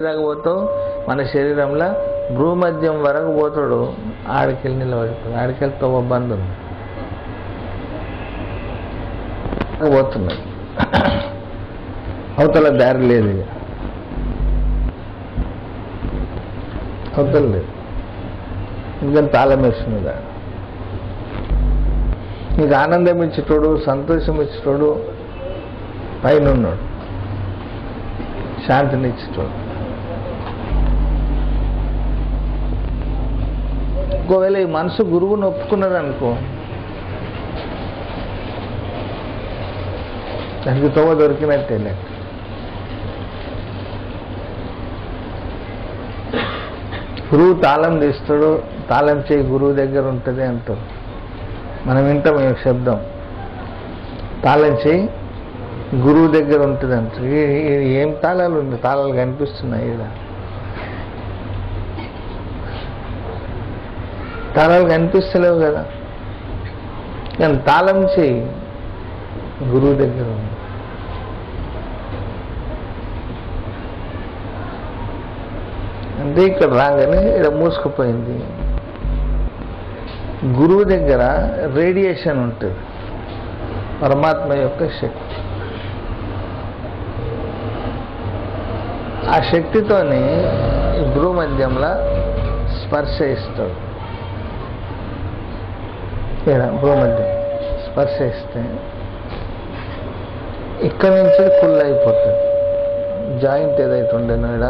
దాకా పోతావు మన శరీరంలో భూమధ్యం వరకు పోతాడు. ఆడికెళ్ళి నిలబడిపోతాడు. ఆడికెళ్ళి తవ్వ బంద్ ఉంది పోతున్నాయి. అవతల దారి లేదు, ఇక అవతల లేదు. ఎందుకంటే తాళం వేస్తున్నది. నీకు ఆనందం ఇచ్చేటోడు, సంతోషం ఇచ్చేటోడు పైన ఉన్నాడు, శాంతిని ఇచ్చేటోడు. ఒకవేళ ఈ మనసు గురువుని ఒప్పుకున్నది అనుకో, దానికి తోవ దొరికినట్టే లెక్క. గురువు తాళం తీస్తాడు, తాళం చేయి గురువు దగ్గర ఉంటుంది అంటారు. మనం వింటాం ఈ శబ్దం, తాళం చేయి గురువు దగ్గర ఉంటుంది అంటారు. ఏం తాళాలు ఉంది? తాళాలు కనిపిస్తున్నాయి ఇక్కడ, తాళాలు కనిపిస్తలేవు కదా. కానీ తాళం చేయి గురువు దగ్గర ఉంది. అంటే ఇక్కడ రాగానే ఇక్కడ మూసుకుపోయింది. గురువు దగ్గర రేడియేషన్ ఉంటుంది, పరమాత్మ యొక్క శక్తి. ఆ శక్తితోని గురువు మధ్యంలో స్పర్శ ఇస్తాడు. భూమధ్యం స్పర్శ ఇస్తే ఇక్కడ నుంచి కుళ్ళ అయిపోతుంది. జాయింట్ ఏదైతే ఉండేనో ఇక్కడ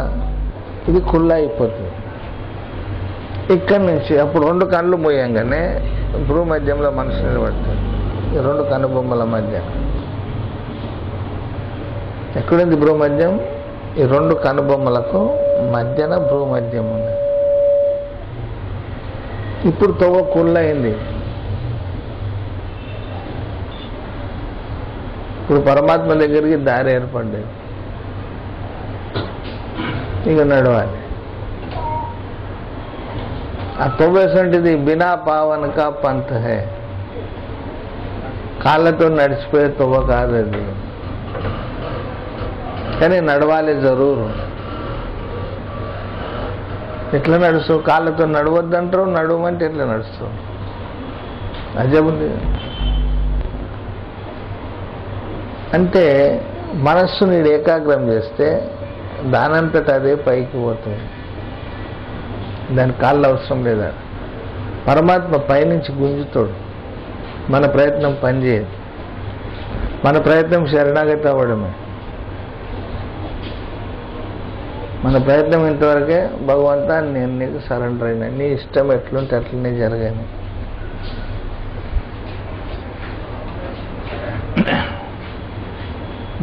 ఇది కుళ్ళ అయిపోతుంది. ఇక్కడి నుంచి అప్పుడు రెండు కళ్ళు మోయంగానే భూమధ్యంలో మనసు నిలబడుతుంది. ఈ రెండు కనుబొమ్మల మధ్య ఎక్కడుంది భూమధ్యం? ఈ రెండు కనుబొమ్మలకు మధ్యన భూమధ్యం ఉంది. ఇప్పుడు తవ్వ కుళ్ళ అయింది. ఇప్పుడు పరమాత్మ దగ్గరికి దారి ఏర్పడ్డది, ఇక నడవాలి. ఆ తొవ్వేసంటిది బినా పావన్ కా పంత్ హే, కాళ్ళతో నడిచిపోయే తొవ్వ కాదు అది. కానీ నడవాలి జరూరు. ఎట్లా నడుస్తావు? కాళ్ళతో నడవద్దంటారు, నడవమంటే ఎట్లా నడుస్తావు? అజబుంది. అంటే మనస్సు నీడు ఏకాగ్రం చేస్తే దానంతట అదే పైకి పోతుంది. దాని కాళ్ళు అవసరం లేదా. పరమాత్మ పైనుంచి గుంజుతాడు. మన ప్రయత్నం పనిచేయదు. మన ప్రయత్నం శరణాగతి అవ్వడమే. మన ప్రయత్నం ఇంతవరకే. భగవంతా నేను నీకు సరెండర్ అయినా, నీ ఇష్టం ఎట్లుంటే అట్లనే జరగాలి.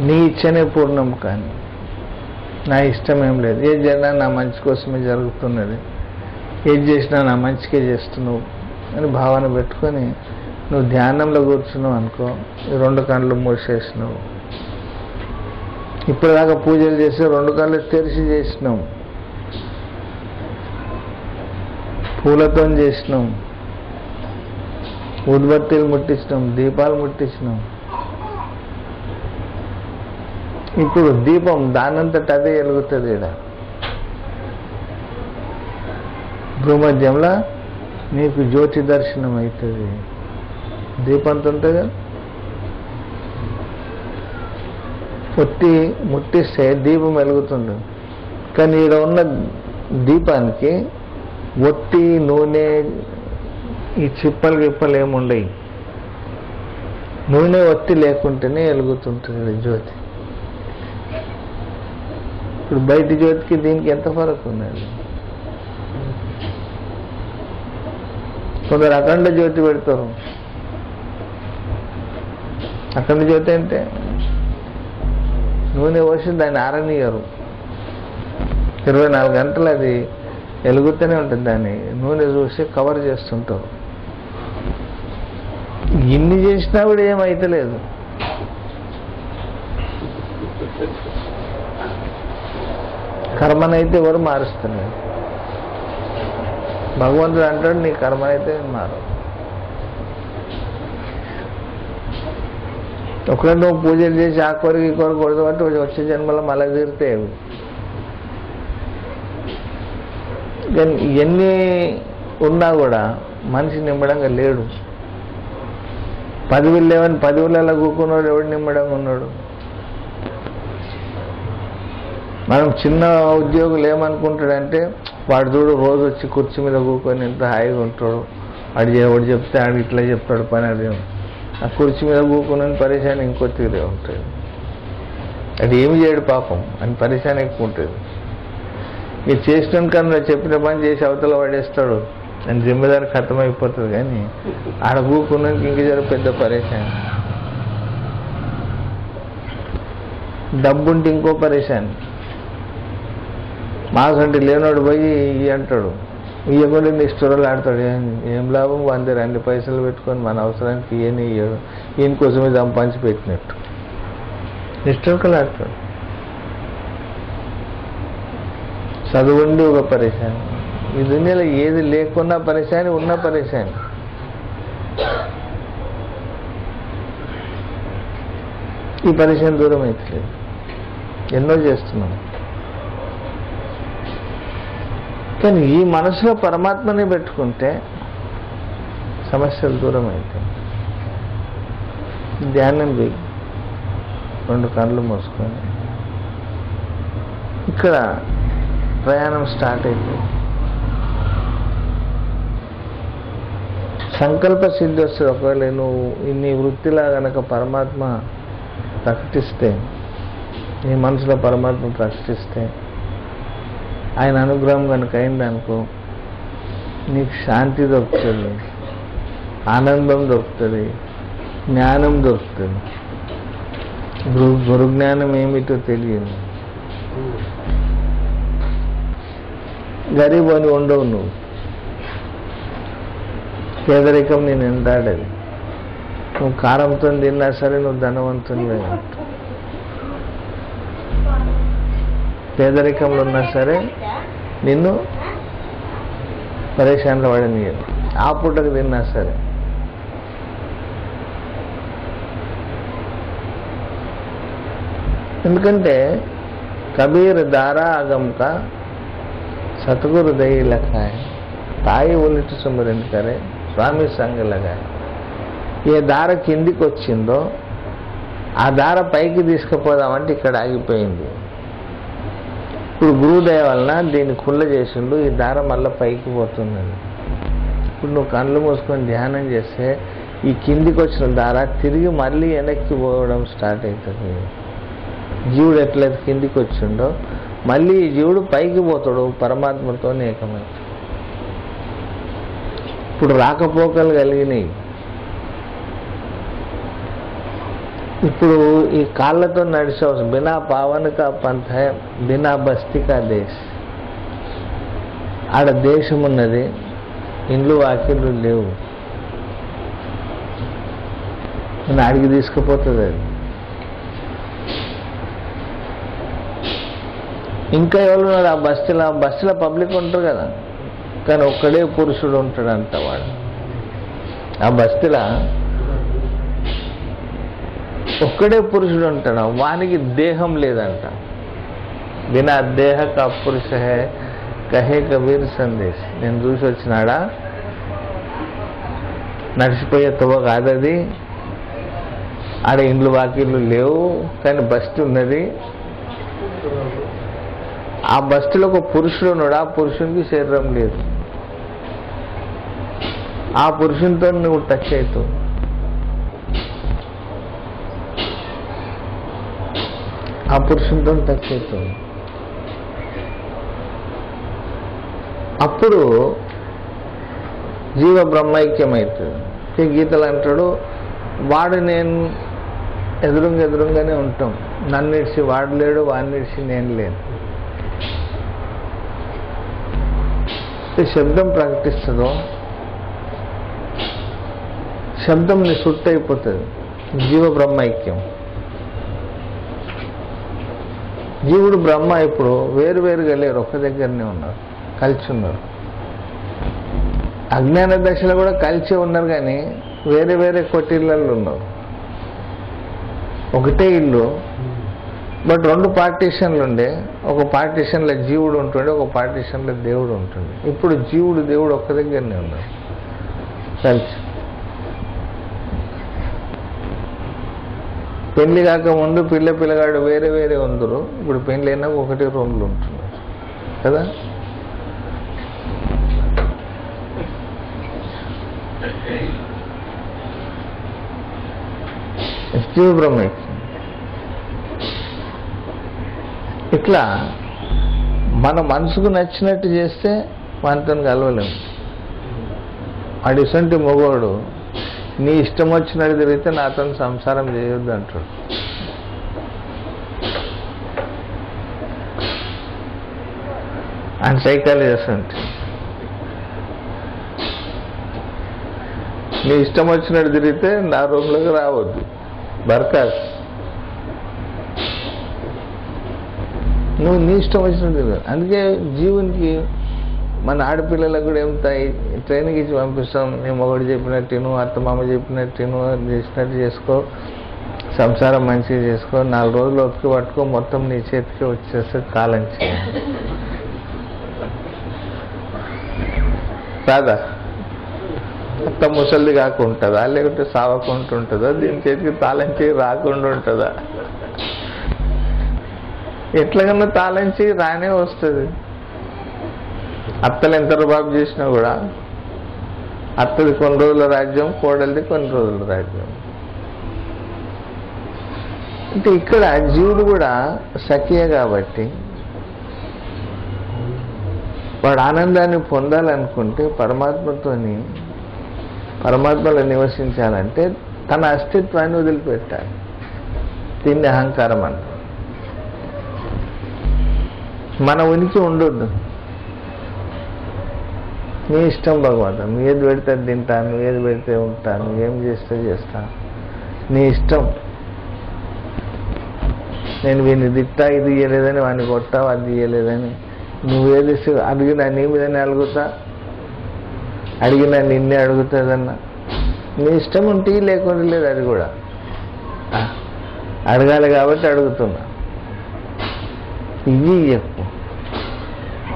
నీ ఇచ్చనే పూర్ణం కానీ నా ఇష్టం ఏం లేదు. ఏది జరిగినా నా మంచి కోసమే జరుగుతున్నది, ఏది చేసినా నా మంచికే చేస్తున్నావు అని భావన పెట్టుకొని నువ్వు ధ్యానంలో కూర్చున్నావు అనుకో, ఈ రెండు కళ్ళు మూసేసినావు. ఇప్పటిదాకా పూజలు చేసి రెండు కళ్ళు తెరిచి చేసినాం, పూలతో చేసినాం, ఉద్బత్తీలు ముట్టించినాం, దీపాలు ముట్టించినాం. ఇప్పుడు దీపం దానంతట అదే వెలుగుతుంది. ఇక్కడ భూమధ్యంలో నీకు జ్యోతి దర్శనం అవుతుంది. దీపంతో ఉంటుంది. ఒత్తి ముట్టిస్తే దీపం వెలుగుతుంది. కానీ ఇక్కడ ఉన్న దీపానికి ఒత్తి, నూనె, ఈ చిప్పలు గిప్పలు ఏముండయి. నూనె ఒత్తి లేకుంటేనే వెలుగుతుంటుంది జ్యోతి. ఇప్పుడు బయటి జ్యోతికి దీనికి ఎంత ఫరక్ ఉన్నది? కొందరు అఖండ జ్యోతి పెడతారు. అఖండ జ్యోతి అంటే నూనె పోసి దాన్ని ఆరనీయరు. 24 గంటలు అది వెలుగుతూనే ఉంటుంది. దాన్ని నూనె చూసి కవర్ చేస్తుంటారు. ఇన్ని చేసినా కూడా ఏమైతలేదు. కర్మనైతే ఎవరు మారుస్తున్నారు? భగవంతుడు అంటాడు నీ కర్మనైతే మారు. ఒకవేళ నువ్వు పూజలు చేసి ఆ కోరిక ఈ కోరిక కొడతావంటే వచ్చే జన్మలో మళ్ళీ తీరుతాయి. కానీ ఇవన్నీ ఉన్నా కూడా మనిషి నిమ్మడంగా లేడు. 10,000 లేవని 10,000 కూకున్నాడు, ఎవడు నిమ్మడంగా ఉన్నాడు? మనం చిన్న ఉద్యోగులు ఏమనుకుంటాడంటే వాడు చూడు రోజు వచ్చి కుర్చీ మీద కూకొని ఎంత హాయిగా ఉంటాడు, వాడు చెప్తే ఆడు ఇట్లా చెప్తాడు పని. అది ఆ కుర్చీ మీద కూకుని పరిశాని ఇంకో తీరే ఉంటుంది. అది ఏమి చేయడు పాపం అని పరిశాని ఎక్కువ ఉంటుంది. ఇది చేసిన కన్నా చెప్పిన పని చేసి అవతల పడేస్తాడు అని జిమ్మేదారి ఖతం అయిపోతుంది. కానీ ఆడ కూకున్నానికి ఇంక జర పెద్ద పరిశాని. డబ్బుంటే ఇంకో పరిశాని. మాకంటే లేనోడు పోయి అంటాడు, ఇయ్యకుండా నిష్ఠురాలు ఆడతాడు. ఏం లాభం? అందరు అన్ని పైసలు పెట్టుకొని మన అవసరానికి ఇయ్యని ఇయ్యడు, ఈయన కోసమే సంపాదించి పెట్టినట్టు నిష్ఠురకలు ఆడతాడు. చదువుండి ఒక పరిశాని. ఈ దునియాలో ఏది లేకున్నా పరిశాని, ఉన్న పరిశాని. ఈ పరిశాని దూరం అవుతలేదు. ఎన్నో చేస్తున్నాం. కానీ ఈ మనసులో పరమాత్మని పెట్టుకుంటే సమస్యలు దూరం అవుతాయి. ధ్యానం చేయి, 2 కళ్ళు మూసుకొని ఇక్కడ ప్రయాణం స్టార్ట్ అయిపోయింది. సంకల్ప సిద్ధి వస్తుంది. ఒకవేళ నువ్వు నీ వృత్తిలా కనుక పరమాత్మ ప్రకటిస్తే, నీ మనసులో పరమాత్మ ప్రకటిస్తే, ఆయన అనుగ్రహం కనుక అయిందనుకో, నీకు శాంతి దొరుకుతుంది, ఆనందం దొరుకుతుంది, జ్ఞానం దొరుకుతుంది. గురు జ్ఞానం ఏమిటో తెలియదు. గరీబ్ అని ఉండవు నువ్వు. పేదరికం నేను ఎంటాడది. నువ్వు కారంతో తిన్నా సరే నువ్వు ధనవంతునివే. పేదరికంలో ఉన్నా సరే నిన్ను పరేషాన్లో పడనీయదు. ఆ పూటకు తిన్నా సరే. ఎందుకంటే కబీర్ దారా ఆగంక సతగురు దయి లఖాయ, తాయి ఉలిటి సుమరింది కరే స్వామి సంగ లగాయ. ఏ దార కిందికి వచ్చిందో ఆ దార పైకి తీసుకుపోదామంటే ఇక్కడ ఆగిపోయింది. ఇప్పుడు గురుదయ వలన దీన్ని కుళ్ళ చేసిండు, ఈ దారం మళ్ళీ పైకి పోతుందని. ఇప్పుడు నువ్వు కళ్ళు మూసుకొని ధ్యానం చేస్తే ఈ కిందికి వచ్చిన దార తిరిగి మళ్ళీ వెనక్కి పోవడం స్టార్ట్ అవుతుంది. జీవుడు ఎట్లయితే కిందికి వచ్చిండో మళ్ళీ ఈ జీవుడు పైకి పోతాడు, పరమాత్మతో ఏకమవుతాడు. ఇప్పుడు రాకపోకలు కలిగినాయి. ఇప్పుడు ఈ కాళ్ళతో నడిచే బినా పావన్ కా పంథ హై, బినా బస్తీ కా దేశ్. ఆడ దేశం ఉన్నది, ఇండ్లు వాకిళ్ళు లేవు. నేను అడిగి తీసుకుపోతుంది అది. ఇంకా ఎవరున్నారు ఆ బస్తీలో పబ్లిక్ ఉంటారు కదా, కానీ ఒక్కడే పురుషుడు ఉంటాడంట. వాడు ఆ బస్తీలో ఒక్కడే పురుషుడు ఉంటాడు, వానికి దేహం లేదంట. బినా దేహ కా పురుష హై కహే కబీర్ సందేశ్. నేను చూసి వచ్చినాడా, నడిచిపోయే తువ్వ కాదది. ఆడ ఇండ్లు వాకిళ్ళు లేవు, కానీ బస్తీ ఉన్నది. ఆ బస్తీలో ఒక పురుషుడు ఉన్నాడు, ఆ పురుషునికి శరీరం లేదు. ఆ పురుషునితో నువ్వు టచ్ అవుతావు. ఆ పురుషునితో టచ్ అవుతావు. అప్పుడు జీవ బ్రహ్మైక్యమవుతుంది. గీతలు అంటాడు, వాడు నేను ఎదురుగానే ఉంటాం. నన్ను ఇడిచి వాడు లేడు, వాడిని ఇడిచి నేను లేను. శబ్దం ప్రకటిస్తుందో శబ్దం నీ సుట్టు అయిపోతుంది. జీవ బ్రహ్మైక్యం. జీవుడు బ్రహ్మ ఇప్పుడు వేరువేరుగా లేరు, ఒక్క దగ్గరనే ఉన్నారు, కలిసి ఉన్నారు. అజ్ఞాన దశలో కూడా కలిసి ఉన్నారు, కానీ వేరే వేరే కొట్టిళ్ళల్లో ఉన్నారు. ఒకటే ఇల్లు బట్ 2 పార్టీషన్లు ఉండే, ఒక పార్టీషన్లో జీవుడు ఉంటుండే, ఒక పార్టీషన్లో దేవుడు ఉంటుండే. ఇప్పుడు జీవుడు దేవుడు ఒక్క దగ్గరనే ఉన్నారు కలిసి. పెళ్లి కాకముందు పిల్లగాడు వేరే వేరే ఉందరు, ఇప్పుడు పెళ్లి అయినా ఒకటే రూమ్లో ఉంటున్నారు కదా. జీవ బ్రహ్మైక్యం. ఇట్లా మన మనసుకు నచ్చినట్టు చేస్తే మనతో కలవలేము. అడిసంటి మగవాడు నీ ఇష్టం వచ్చినట్టు తిరిగితే నాతో సంసారం చేయొద్దు అంటాడు. అండ్ సైకాలజిస్ట్ అంటే నీ ఇష్టం వచ్చినట్టు తిరిగితే నా రూమ్లోకి రావద్దు, బర్కాస్. నువ్వు నీ ఇష్టం వచ్చినట్టు తిరిగి. అందుకే జీవునికి మన ఆడపిల్లలకు కూడా ఏమవుతాయి, ట్రైనింగ్ ఇచ్చి పంపిస్తాం. నీ మొగడు చెప్పినట్టు నువ్వు, అత్తమామ చెప్పినట్టు నువ్వు చేసినట్టు చేసుకో, సంసారం మంచిగా చేసుకో, 4 రోజులు ఒప్పిక పట్టుకో, మొత్తం నీ చేతికి వచ్చేస్తే కాలం చేయాలి. రాదా? అత్త ముసలిది కాకుంటుందా, లేకుంటే సావకుండా ఉంటుందా, దీని చేతికి తాళం చేయి రాకుండా ఉంటుందా? ఎట్లాగన్నా తాళం చేయి రానే వస్తుంది. అత్తలు ఎంత రుబాబు చేసినా కూడా అత్తది కొన్ని రోజుల రాజ్యం, కోడలిది కొన్ని రోజుల రాజ్యం. అంటే ఇక్కడ జీవుడు కూడా సఖియే కాబట్టి వాడు ఆనందాన్ని పొందాలనుకుంటే పరమాత్మలో నివసించాలంటే తన అస్తిత్వాన్ని వదిలిపెట్టాలి. దీన్ని అహంకారం అంటారు. మన ఉనికి ఉండొద్దు. నీ ఇష్టం భగవంతుడు, నువ్వు ఏది పెడితే తింటాను, నువ్వు ఏది పెడితే ఉంటాను, నువ్వు ఏం చేస్తే చేస్తాను, నీ ఇష్టం. నేను వీడిని తిట్టా, ఇది ఇయ్యలేదని, వాడిని కొట్టావు, అది ఇయ్యలేదని, నువ్వేది అడిగినా నీ మీదనే అడుగుతా, అడిగినా నిన్నే అడుగుతుందన్నా. నీ ఇష్టం ఉంటే లేకుండా లేదు. అది కూడా అడగాలి కాబట్టి అడుగుతున్నా. ఇవి చెప్పు,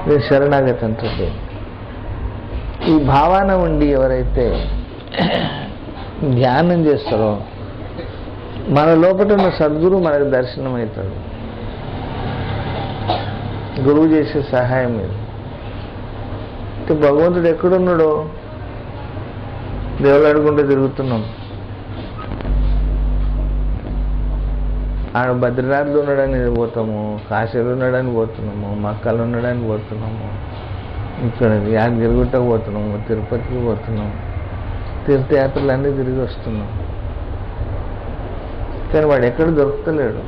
నేను శరణాగతి అంటే. ఈ భావన ఉండి ఎవరైతే ధ్యానం చేస్తారో మన లోపల ఉన్న సద్గురు మనకు దర్శనం అవుతాడు. గురువు చేసే సహాయం ఇది. అంటే భగవంతుడు ఎక్కడున్నాడో దేవుడు అడుగుంటూ తిరుగుతున్నాం. ఆడ బద్రీనాథ్లో ఉన్నాడని పోతాము, కాశీలో ఉన్నాడని పోతున్నాము, మక్కలు ఉన్నాడని పోతున్నాము, ఇక్కడ యాదగిరిగుట్టకు పోతున్నాము, తిరుపతికి పోతున్నాము, తీర్థయాత్రలు అన్నీ తిరిగి వస్తున్నాం. కానీ వాడు ఎక్కడ దొరుకుతలేడు.